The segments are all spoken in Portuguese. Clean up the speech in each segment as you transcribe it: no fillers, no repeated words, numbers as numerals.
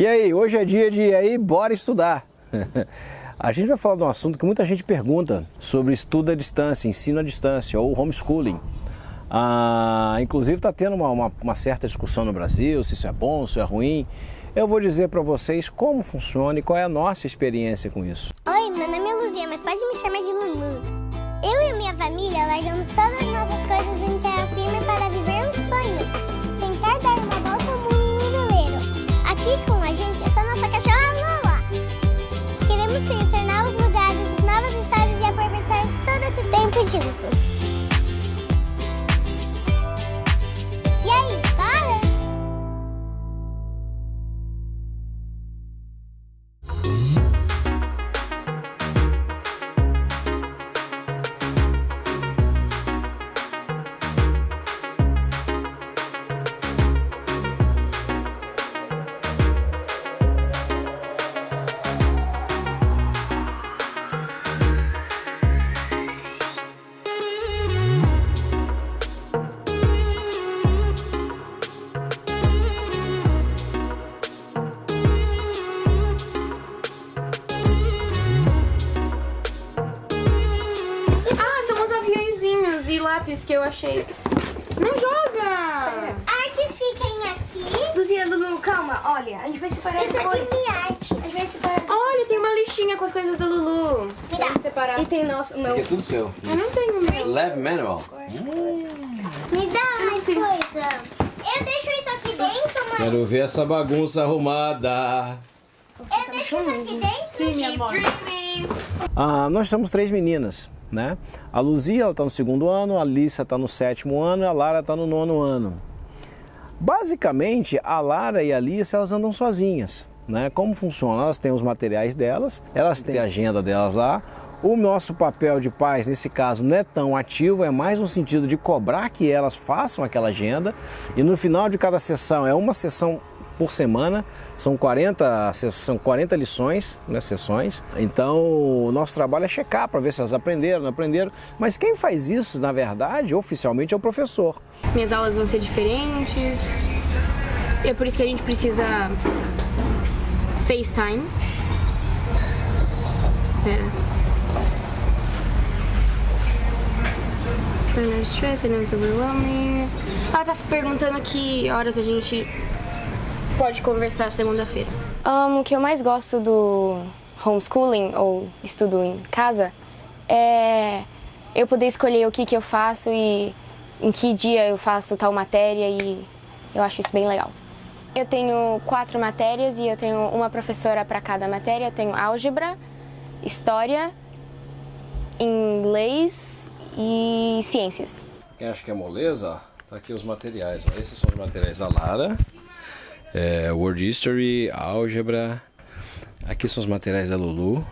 E aí, hoje é dia de aí, bora estudar. A gente vai falar de um assunto que muita gente pergunta sobre estudo à distância, ensino à distância ou homeschooling. Inclusive está tendo uma certa discussão no Brasil, se isso é bom, se isso é ruim. Eu vou dizer para vocês como funciona e qual é a nossa experiência com isso. Oi, meu nome é Luzia, mas pode me chamar de Lulu. Eu e a minha família largamos todas as nossas coisas em terra firme para viver um sonho. Tentar dar uma volta ao mundo veleiro. Aqui com a gente está nossa cachorra Lola. Queremos conhecer novos lugares, novas histórias e aproveitar todo esse tempo juntos. E aí, bora? Lápis que eu achei. Não joga! Artes fiquem aqui. Luzia, Lulu, calma, olha, a gente vai separar Esse é depois. de minha arte. A gente vai separar. Olha, tem uma listinha com as coisas da Lulu. Me dá. Vamos separar. E tem nosso, meu. É tudo seu. Eu não tenho meu. Leve manual. Me dá mais coisa. Eu deixo isso aqui dentro, mãe. Quero ver essa bagunça arrumada. Eu deixo isso aqui dentro. Sim, minha amor. Dreaming. Nós somos 3 meninas, né? A Luzia está no 2º ano, a Alissa está no 7º ano e a Lara está no 9º ano. Basicamente, a Lara e a Alissa, elas andam sozinhas, né? Como funciona? Elas têm os materiais delas, elas têm a agenda delas lá. O nosso papel de pais, nesse caso, não é tão ativo, é mais no sentido de cobrar que elas façam aquela agenda. E no final de cada sessão, é uma sessão por semana, são 40 lições, né, sessões. Então, o nosso trabalho é checar para ver se elas aprenderam, não aprenderam. Mas quem faz isso, na verdade, oficialmente, é o professor. Minhas aulas vão ser diferentes. É por isso que a gente precisa FaceTime. Pera. Stress, I know it's overwhelming. Ela tá perguntando que horas a gente pode conversar segunda-feira. O que eu mais gosto do homeschooling, ou estudo em casa, é eu poder escolher o que eu faço e em que dia eu faço tal matéria, e eu acho isso bem legal. Eu tenho 4 matérias e eu tenho uma professora para cada matéria. Eu tenho álgebra, história, inglês e ciências. Quem acha que é moleza, tá aqui os materiais. Esses são os materiais da Lara. World History, álgebra. Aqui são os materiais da Lulu.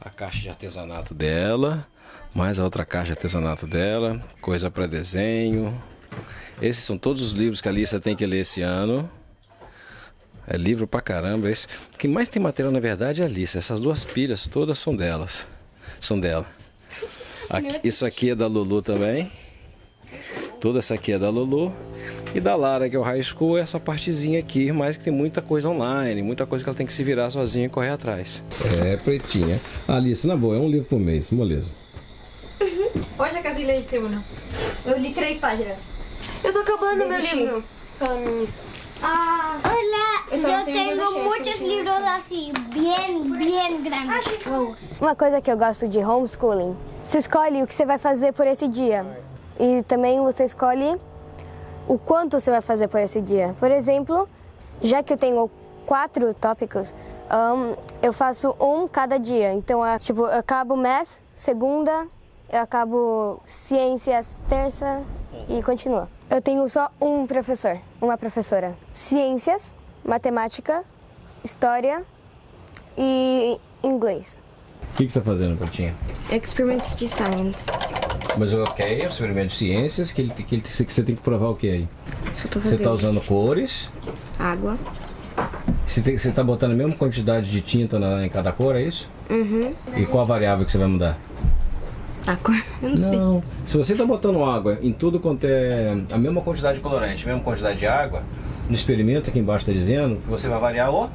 A caixa de artesanato dela. Mais a outra caixa de artesanato dela. Coisa para desenho. Esses são todos os livros que a Alissa tem que ler esse ano. É livro pra caramba. Quem mais tem material, na verdade, é a Alissa. Essas 2 pilhas todas são delas. São dela. Isso aqui é da Lulu também. Toda essa aqui é da Lulu. E da Lara, que é o high school, é essa partezinha aqui, mas que tem muita coisa online, muita coisa que ela tem que se virar sozinha e correr atrás. É, pretinha. Alice, na boa, é um livro por mês, moleza. Hoje a Casilha aí tem uma. Eu li 3 páginas. Eu tô acabando meu livro falando nisso. Olha, Eu só não eu sei onde eu tenho deixei, muitos acho que eu livros assim, bem grandes. Uma coisa que eu gosto de homeschooling, você escolhe o que você vai fazer por esse dia. E também você escolhe o quanto você vai fazer por esse dia. Por exemplo, já que eu tenho 4 tópicos, eu faço um cada dia. Então, eu acabo math, segunda, eu acabo ciências, terça e continua. Eu tenho só um professor, uma professora. Ciências, matemática, história e inglês. O que você está fazendo, Pretinha? Experiments de Science. Mas ok, é o experimento de ciências, que você tem que provar o que aí? Isso eu tô Você fazendo. está usando cores. Água. Você está botando a mesma quantidade de tinta em cada cor, é isso? Uhum. E qual a variável que você vai mudar? A cor? Eu não sei. Se você está botando água em tudo quanto é a mesma quantidade de colorante, a mesma quantidade de água, No experimento aqui embaixo está dizendo que você vai variar o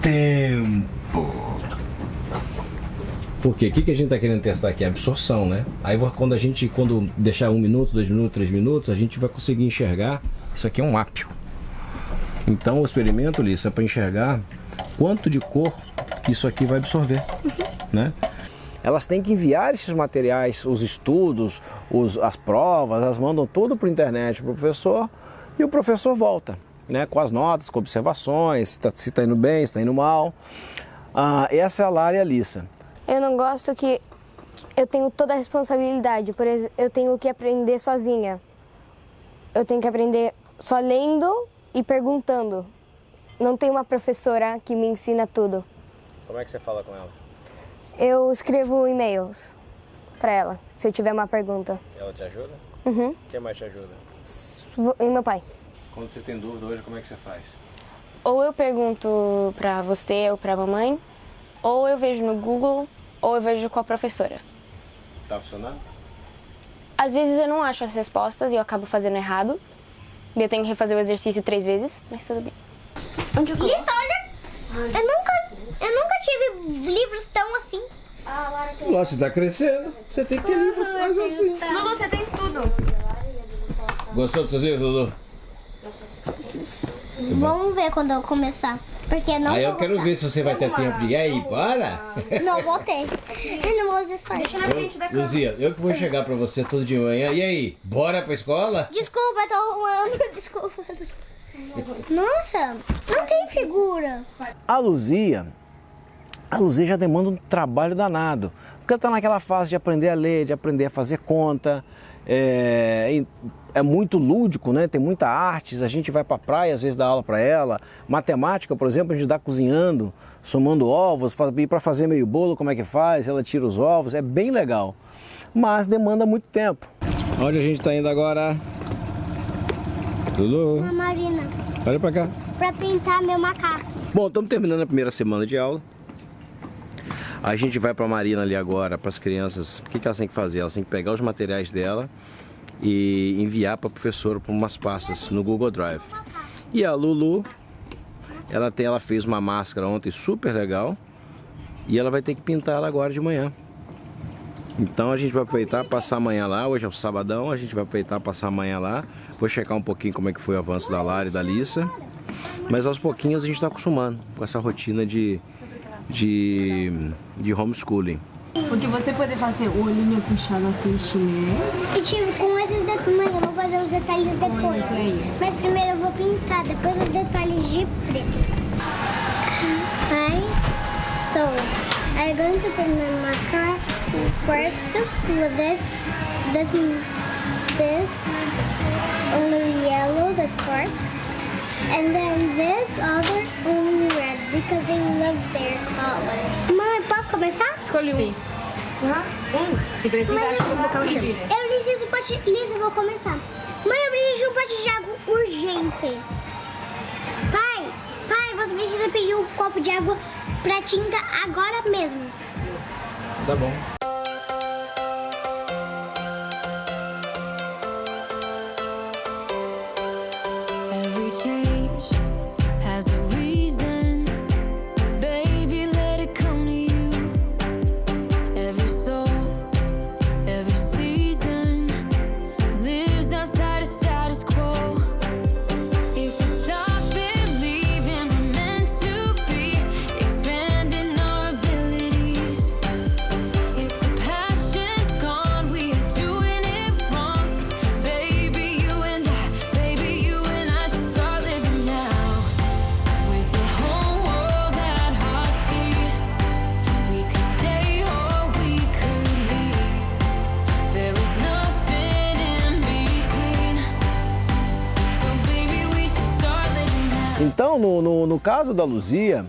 tempo. Porque o que a gente está querendo testar aqui? A absorção, né? Aí quando deixar 1 minuto, 2 minutos, 3 minutos, a gente vai conseguir enxergar. Isso aqui é um ápio. Então o experimento, Lissa, é para enxergar quanto de cor que isso aqui vai absorver, né? Elas têm que enviar esses materiais, os estudos, as provas, elas mandam tudo para a internet para o professor e o professor volta, né? Com as notas, com observações, se está indo bem, se está indo mal. Essa é a Lara e a Lissa. Eu não gosto que eu tenho toda a responsabilidade, por exemplo, eu tenho que aprender sozinha. Eu tenho que aprender só lendo e perguntando. Não tem uma professora que me ensina tudo. Como é que você fala com ela? Eu escrevo e-mails para ela, se eu tiver uma pergunta. Ela te ajuda? Uhum. Quem mais te ajuda? E meu pai. Quando você tem dúvida hoje, como é que você faz? Ou eu pergunto pra você ou pra mamãe, ou eu vejo no Google, ou eu vejo com a professora. Tá funcionando? Às vezes eu não acho as respostas e eu acabo fazendo errado. E eu tenho que refazer o exercício 3 vezes, mas tudo bem. Onde eu coloco? Lissa, olha, eu nunca tive livros tão assim. Você está crescendo, você tem que ter livros mais assim. Lulu, você tem tudo. Gostou dos seus livros, Lulu? Vamos ver quando eu começar. Porque eu não Aí vou eu quero gostar. ver se você vai ter tempo de... E aí, bora? Não, vou ter. Eu não vou usar. Deixa na frente da cama. Luzia, eu que vou chegar pra você todo de manhã. E aí, bora pra escola? Desculpa, tô arrumando. Desculpa. Nossa, não tem figura. A Luzia já demanda um trabalho danado. Porque ela está naquela fase de aprender a ler, de aprender a fazer conta. É muito lúdico, né? Tem muita arte. A gente vai para a praia, às vezes dá aula para ela. Matemática, por exemplo, a gente dá cozinhando, somando ovos, para fazer meio bolo, como é que faz? Ela tira os ovos, é bem legal. Mas demanda muito tempo. Onde a gente está indo agora? Lulu, Uma Marina, olha para cá. pra pintar meu macaco. Bom, estamos terminando a primeira semana de aula. A gente vai para a Marina ali agora, para as crianças. O que elas têm que fazer? Elas têm que pegar os materiais dela e enviar para a professora para umas pastas no Google Drive. E a Lulu, ela fez uma máscara ontem super legal e ela vai ter que pintar ela agora de manhã. Então a gente vai aproveitar passar amanhã lá. Hoje é o sabadão, a gente vai aproveitar passar amanhã lá. Vou checar um pouquinho como é que foi o avanço da Lara e da Lissa. Mas aos pouquinhos a gente está acostumando com essa rotina de homeschooling. Porque você pode fazer o olhinho puxado assim chinês. E tipo, com esses detalhes, mas eu vou fazer os detalhes depois. Mas primeiro eu vou pintar, depois os detalhes de preto. So, I'm going to put my mascara first with this only yellow, this part. And then this other only red, because they love their colors. Mãe, posso começar? Escolhi um. Se precisar, acho que eu vou colocar o cheiro. Eu preciso de pote... Lisa, eu vou começar. Mãe, eu preciso de um pote de água urgente. Pai, você precisa pedir um copo de água pra tinta agora mesmo. Tá bom. Every change has a reason. Baby, let it come to you. Every soul, every season lives outside of status quo. If we stop believing we're meant to be, expanding our abilities. If the passion's gone, we are doing it wrong. Baby, you and I should start living now. With the whole world at our feet, we could stay or we could leave. There is nothing in between. So baby, we should start living now. Então, no caso da Luzia,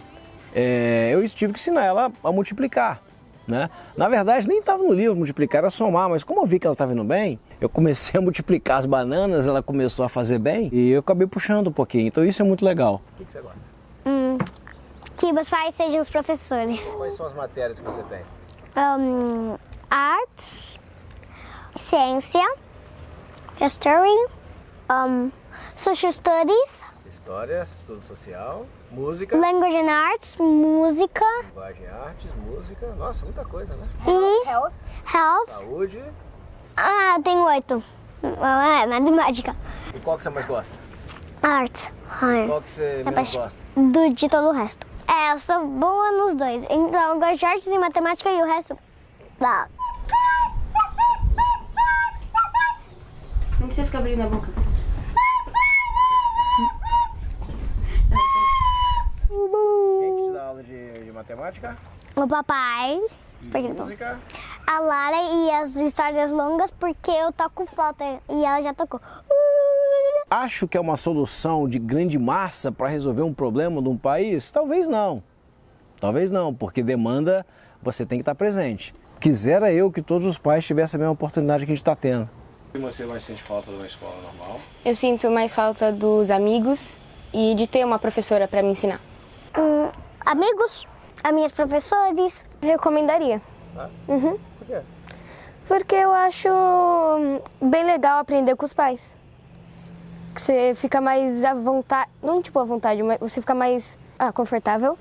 eu tive que ensinar ela a multiplicar, né? Na verdade, nem estava no livro multiplicar, era somar, mas como eu vi que ela estava indo bem, eu comecei a multiplicar as bananas, ela começou a fazer bem e eu acabei puxando um pouquinho. Então isso é muito legal. O que você gosta? Que meus pais sejam os professores. Quais são as matérias que você tem? Arte, ciência, History, Social Studies, História, estudo social, música, Language and Arts, música linguagem e artes, música, nossa, muita coisa, né? e Health. Saúde. Ah, tem 8. Matemática. E qual que você mais gosta? Arts. Ai, Qual que você menos paixão. gosta? De todo o resto. Eu sou boa nos dois. Então eu gosto de artes e matemática e o resto. Tá. Não precisa ficar abrindo a boca. Quem que te dá aula de matemática? O papai, E música? a Lara e as histórias longas porque eu toco flauta e ela já tocou. Acho que é uma solução de grande massa para resolver um problema de um país? Talvez não. Talvez não, porque demanda, você tem que estar presente. Quisera eu que todos os pais tivessem a mesma oportunidade que a gente está tendo. E você mais sente falta de uma escola normal? Eu sinto mais falta dos amigos e de ter uma professora para me ensinar. Amigos, as minhas professores. Recomendaria. Por quê? Porque eu acho bem legal aprender com os pais. Que você fica mais à vontade, não tipo à vontade, mas você fica mais confortável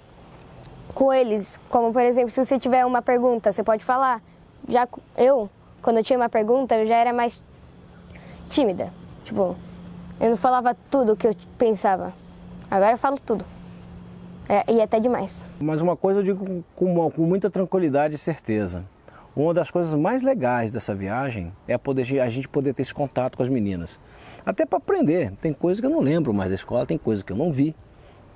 com eles. Como, por exemplo, se você tiver uma pergunta, você pode falar. Já eu, quando eu tinha uma pergunta, eu já era mais tímida. Tipo, eu não falava tudo o que eu pensava. Agora eu falo tudo. E até demais. Mas uma coisa eu digo com muita tranquilidade e certeza. Uma das coisas mais legais dessa viagem é a gente poder ter esse contato com as meninas. Até para aprender. Tem coisa que eu não lembro mais da escola, tem coisa que eu não vi,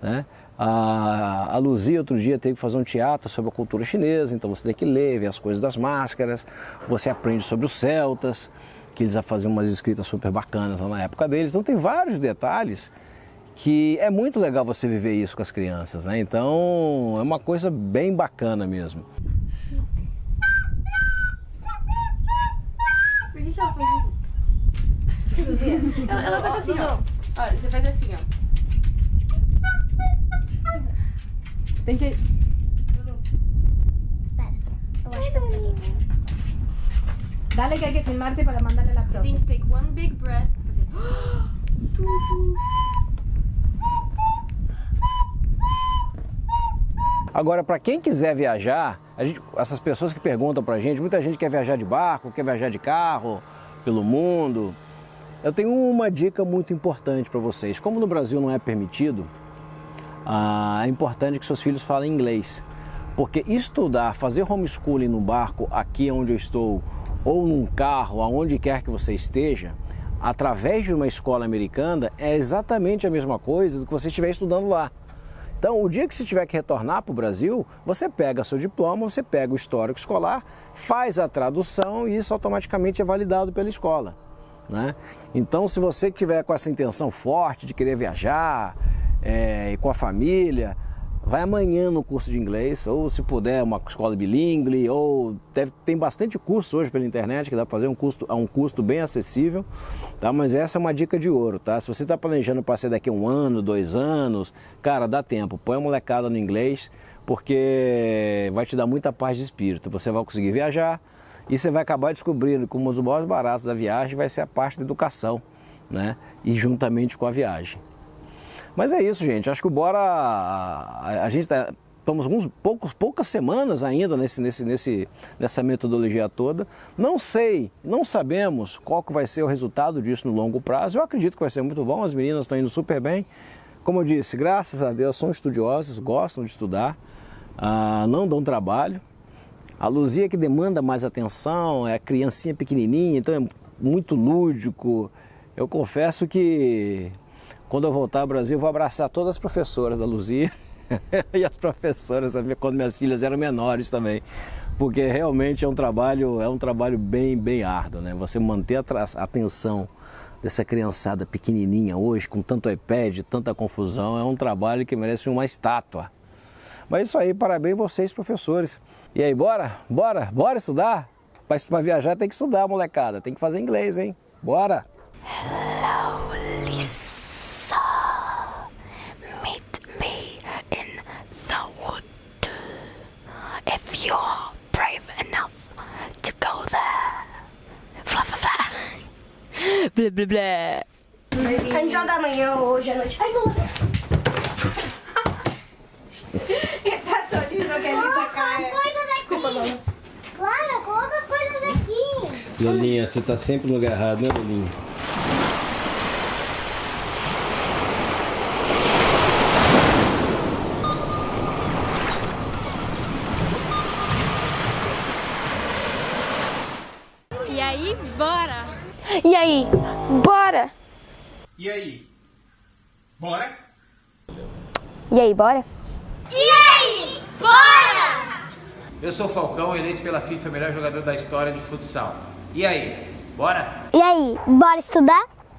né? A Luzia outro dia teve que fazer um teatro sobre a cultura chinesa, então você tem que ler, ver as coisas das máscaras, você aprende sobre os celtas, que eles faziam umas escritas super bacanas lá na época deles. Então tem vários detalhes que é muito legal você viver isso com as crianças, né? Então é uma coisa bem bacana mesmo. Por que ela fez isso? Ela tá assim, ó. Olha, você faz assim, ó. Tem que... Espera, eu acho que eu peguei. Dale que hay que filmarte para mandarle a la profe. Tem que take one big breath. Fazer... Tudo. Agora, para quem quiser viajar, essas pessoas que perguntam pra gente, muita gente quer viajar de barco, quer viajar de carro pelo mundo. Eu tenho uma dica muito importante para vocês. Como no Brasil não é permitido, é importante que seus filhos falem inglês. Porque estudar, fazer homeschooling no barco, aqui onde eu estou, ou num carro, aonde quer que você esteja, através de uma escola americana, é exatamente a mesma coisa do que você estiver estudando lá. Então, o dia que você tiver que retornar para o Brasil, você pega seu diploma, você pega o histórico escolar, faz a tradução e isso automaticamente é validado pela escola, né? Então, se você tiver com essa intenção forte de querer viajar e com a família, vai amanhã no curso de inglês, ou se puder uma escola bilíngue, ou tem bastante curso hoje pela internet que dá para fazer a um custo bem acessível, tá? Mas essa é uma dica de ouro, tá? Se você está planejando para ser daqui a 1 ano, 2 anos, cara, dá tempo, põe a molecada no inglês, porque vai te dar muita paz de espírito, você vai conseguir viajar e você vai acabar descobrindo que um dos maiores baratos da viagem vai ser a parte da educação, né? E juntamente com a viagem. Mas é isso, gente. Acho que a gente estamos poucas semanas ainda nessa metodologia toda. Não sabemos qual que vai ser o resultado disso no longo prazo. Eu acredito que vai ser muito bom. As meninas estão indo super bem. Como eu disse, graças a Deus são estudiosas, gostam de estudar, não dão trabalho. A Luzia que demanda mais atenção, é a criancinha pequenininha, então é muito lúdico. Eu confesso que quando eu voltar ao Brasil, eu vou abraçar todas as professoras da Luzia e as professoras quando minhas filhas eram menores também, porque realmente é um trabalho bem árduo, né? Você manter a atenção dessa criançada pequenininha hoje, com tanto iPad, tanta confusão, é um trabalho que merece uma estátua. Mas isso aí, parabéns vocês, professores. E aí, bora estudar? Para viajar tem que estudar, molecada, tem que fazer inglês, hein? Bora! Hello, Lisa. Meet me in the wood. If you're brave enough to go there. Blé, blé, blé. A gente joga amanhã ou hoje à noite. Ai, não. As coisas aqui. Clara, coloca as coisas aqui. Lulinha, você tá sempre no lugar errado, né, Lulinha? E aí, bora! E aí, bora! E aí? Bora? E aí, bora? Eu sou o Falcão, eleito pela FIFA melhor jogador da história de futsal. E aí, bora? E aí, bora estudar?